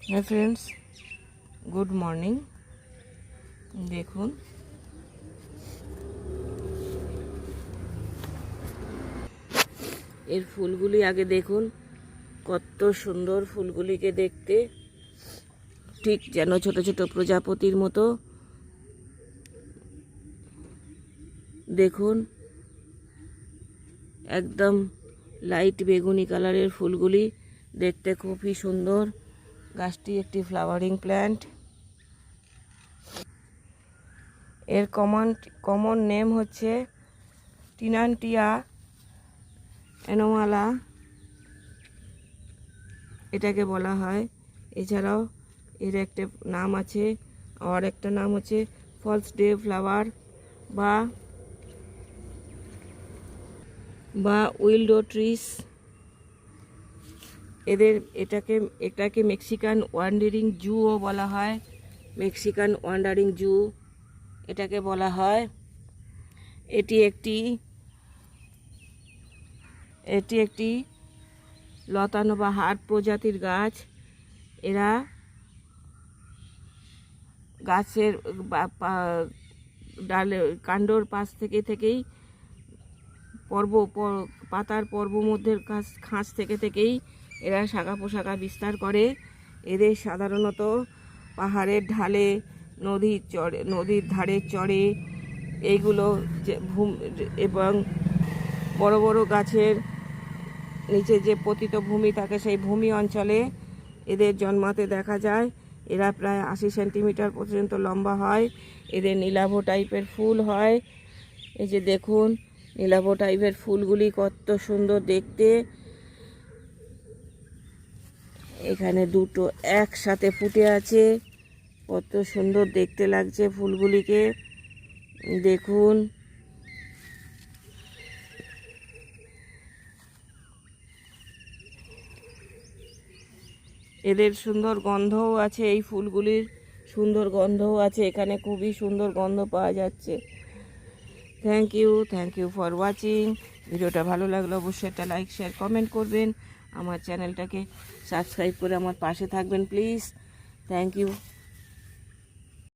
হ্যাঁ friends, good morning. দেখুন এর ফুলগুলি আগে দেখুন, কত সুন্দর ফুলগুলিকে দেখতে, ঠিক যেন ছোট ছোট প্রজাপতির মতো। দেখুন একদম লাইট বেগুনি কালারের ফুলগুলি দেখতে খুবই সুন্দর। গাছটি একটি ফ্লাওয়ারিং প্ল্যান্ট। এর কমন নেম হচ্ছে টিনান্টিয়া অ্যানোমালা, এটাকে বলা হয়। এছাড়াও এর একটা নাম আছে, আর একটা নাম হচ্ছে ফলস ডে ফ্লাওয়ার বা উইল্ডো ট্রিস। এটাকে মেক্সিকান ওয়ান্ডারিং জুও বলা হয়। মেক্সিকান ওয়ান্ডারিং জু এটাকে বলা হয়। এটি একটি লতানো বা হার্ড প্রজাতির গাছ। এরা গাছের ডালে কাণ্ডর পাশ থেকেই পাতার পর্বমধ্যের খাঁজ থেকেই এরা শাখা পোশাখা বিস্তার করে। এদের সাধারণত পাহাড়ের ঢালে, নদীর ধারে চড়ে এইগুলো এবং বড় বড় গাছের নিচে যে পতিত ভূমি থাকে সেই ভূমি অঞ্চলে এদের জন্মাতে দেখা যায়। এরা প্রায় 80 সেন্টিমিটার পর্যন্ত লম্বা হয়। এদের নীলাভ টাইপের ফুল হয়। এই যে দেখুন নীলাভ টাইপের ফুলগুলি কত সুন্দর দেখতে। এখানে দুটো একসাথে ফুটে আছে, কত সুন্দর দেখতে লাগছে ফুলগুলিকে। দেখুন এদের সুন্দর গন্ধও আছে, এই ফুলগুলির সুন্দর গন্ধও আছে। এখানে খুবই সুন্দর গন্ধ পাওয়া যাচ্ছে। Thank you for watching. ভিডিওটা ভালো লাগলে অবশ্যই একটা লাইক, শেয়ার, কমেন্ট করবেন। আমার চ্যানেলটাকে সাবস্ক্রাইব করে আমার পাশে থাকবেন প্লিজ। Thank you.